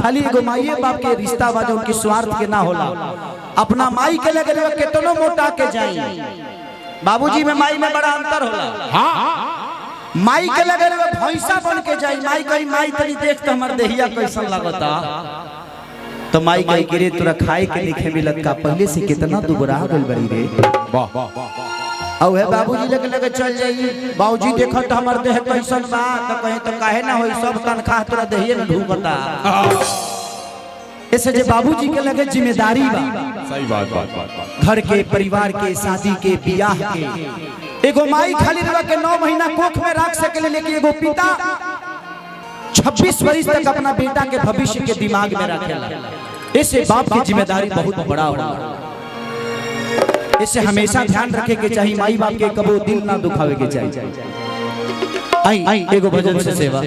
खाली एगो माई बाप के रिश्ता बा जो उनकी स्वार्थ के ना होला। अपना माई के लगे कितनो मोटा के जाई, बाबूजी में माई में बड़ा अंतर होला। हाँ माई के लगे भैंसा बन के जाई, माई कही माई तनी देख तो हमार देहिया कैसन लगता, तो माई कही गिरे तोरा खाए के लिखे मिलत का, पहले से कितना दुबरा गल बड़ी रे। वाह औ है बाबूजी लगे लगे चल जाई, बाबूजी देखो तो हमार देह कैसन बा, तो कहे तो काहे ना होई, सब तनखा तोरा देहिए में ढूंढता। ऐसे जे बाबूजी के लगे जिम्मेदारी बा, सही बात, घर के परिवार के शादी के बियाह के। एगो माई खाली रह के 9 महीना कोख में रख सके, लेकिन एगो पिता 26 वर्ष तक अपना बेटा के भविष्य के दिमाग में रखेला। ऐसे बाप की जिम्मेदारी बहुत बड़ा होला। इसे हमेशा ध्यान रखे के चाहिए, माई बाप के कबो दिल ना दुखावे के चाहिए। आई एगो भजन से सेवा।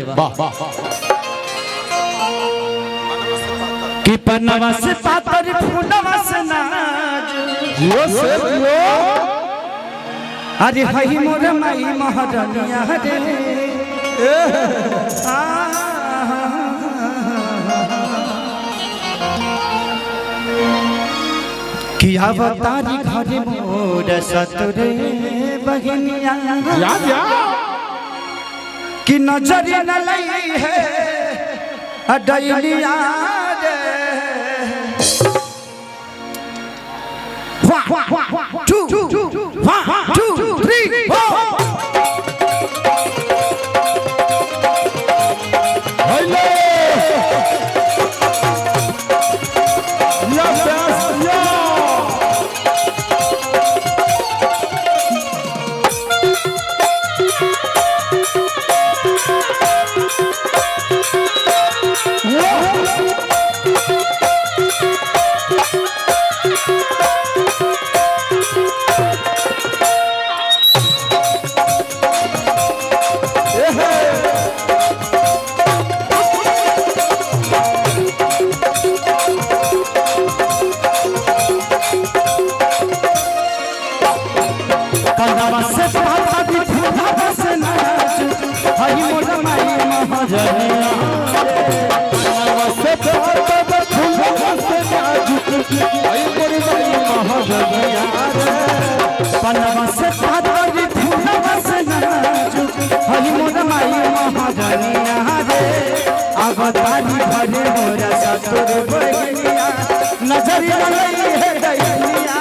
कि पन्नवा से पातर फूलवा से नाज, अरे हई मोर माई महारानिया रे, कि अवतारी घरे मोर सतरे बहनिया, कि नजर न लई है अडैलिया रे। 1 2 3 4 अवतारी घरे मोरा ससुर बहनिया, नजर न लई है दैनिया रे।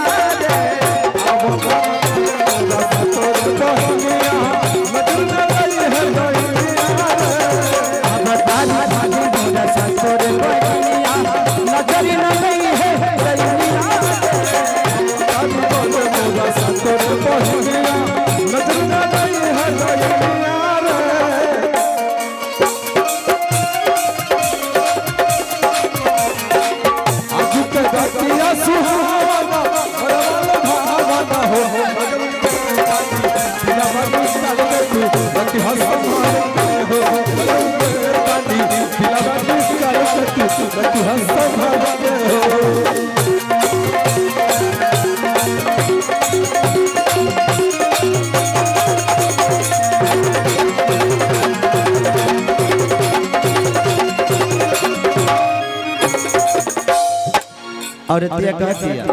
अवतारी घरे मोरा ससुर बहनिया, नजर न लई है दैनिया रे। मोरा ससुर बहनिया, नजर न लई है दैनिया। और दिया कहती है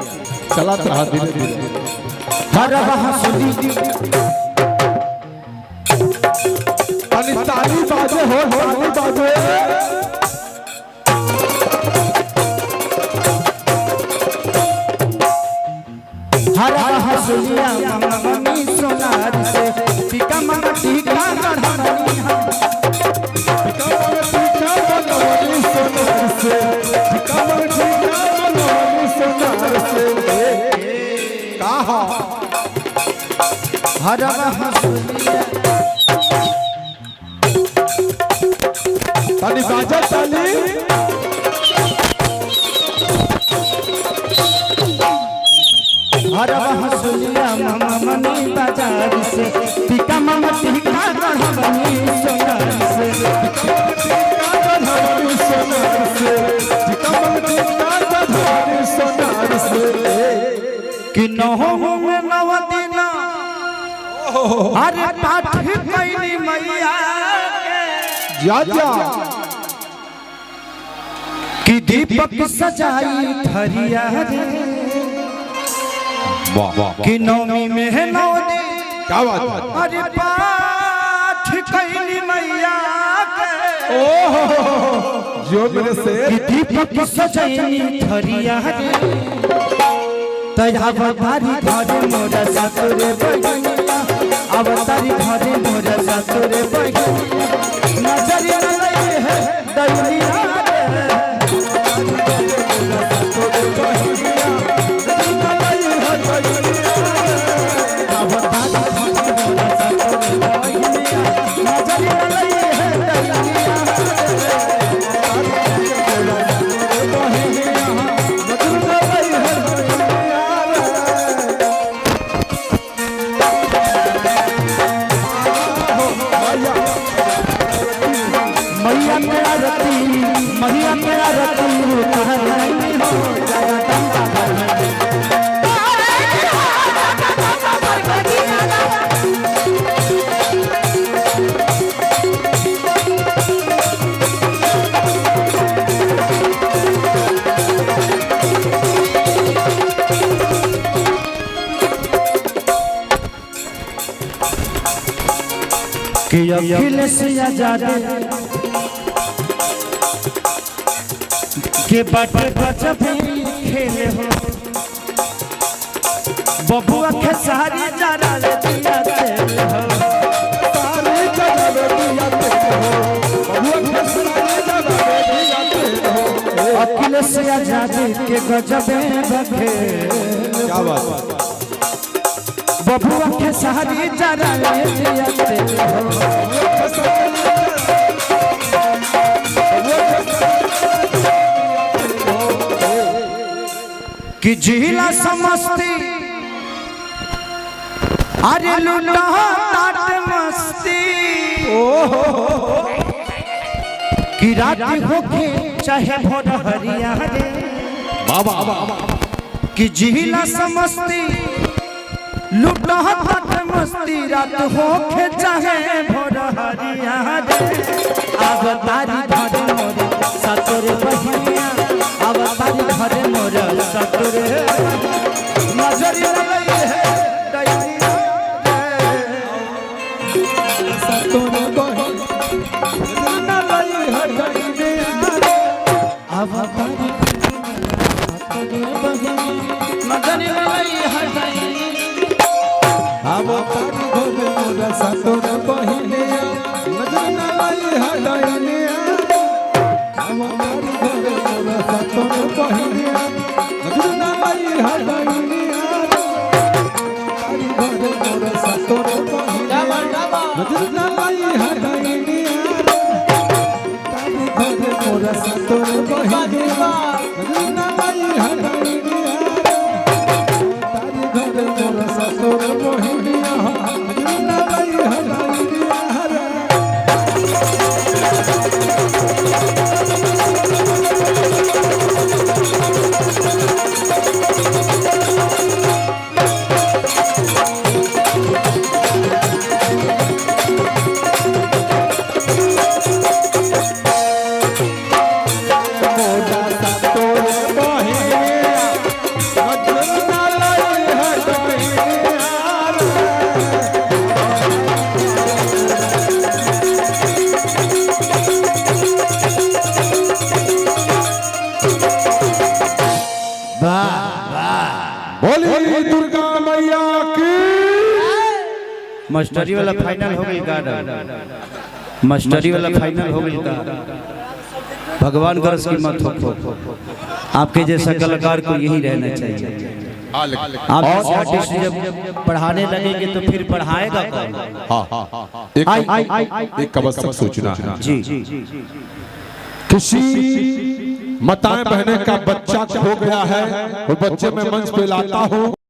चला रहा धीरे धीरे हर हंसुली ताली बाजे हो ताली बाजे हर हंसुलिया मम्मी सोनार से टीका मम्मा टीका गढ़नी हम टीका गढ़नी सोनार से टीका गढ़नी सोनार से कहा हर हंसुलिया ताली बाजा ताली हर हंसुलिया मम्मी बाजार से टीका मम्मा टीका गढ़नी सोनार से टीका गढ़नी सोनार से टीका गढ़नी सोनार से कि नहो में नवदिना अरे पाठ कैली मैया जा जा कि दीपक सजाई थरिया रे वाह वाह कि नौमी में है नौ दिन क्या बात है अरे पाठ कैली मैया के ओहो जो मेरे से कि दीपक सजाई थरिया रे अवतारी घरे मोरा सतुरे बहिनिया अवतारी घरे मोरा सतुरे बहिनिया नजरिया लई है दैनिया रे सतुरे बहिनिया लई है दैनिया अवतारी घरे मोरा सतुरे बहिनिया नजरिया लई है दैनिया मैया मेरा रती मैया मेरा रती नहीं हो जाया टंका कि अखिलेश आजाद के बाटे गजब खेले हो बबुआ के सारी जरा ले दिया तेल हो सारे जगह दिया तेल हो बबुआ के सारे जगह दिया तेल हो अखिलेश आजाद के गजब बखे क्या बात है बबुआ के सारी जरा ले दिया तेल हो कि जिला समस्ती अरे लुटा ताट मस्ती कि रात होके चाहे भोर हरिया रे बाबा कि जिला समस्ती लुटा ताट मस्ती रात होके चाहे भोर हरिया रे अवतारी घरे मोरे सतुरे बहिनिया अवतारी घरे मोरे सतुरे नजरिया लई है दैनिया सतुरे बहिनिया लई है दैनिया अवतारी सतुरे बहिनिया नजरिया लई है दैनिया अवतारी घरे मोरा सतुरे बहिनिया नजरिया लई है दैनिया अवतारी घरे मोरा सतुरे बहिनिया नजरिया लई है दैनिया अवतारी घरे मोरा सतुरे बहिनिया नजरिया लई है दैनिया अवतारी घरे मोरा सतुरे बहिनिया नजरिया लई है दैनिया अवतारी घरे मोरा सतुरे बहिनिया नजरिया लई है दैनिया बोली दुर्गा मैया की मास्टरी वाला फाइनल हो गई का मास्टरी वाला फाइनल हो गई का भगवान का रस की मत हो आपके जैसा कलाकार को यही रहना चाहिए आप जैसे आर्टिस्ट जब पढ़ाने लगेंगे तो फिर पढ़ाएगा कौन एक आवश्यक सूचना है जी किसी माताएं बहने का बच्चा हो गया है वो बच्चे में मंच पे लाता हूँ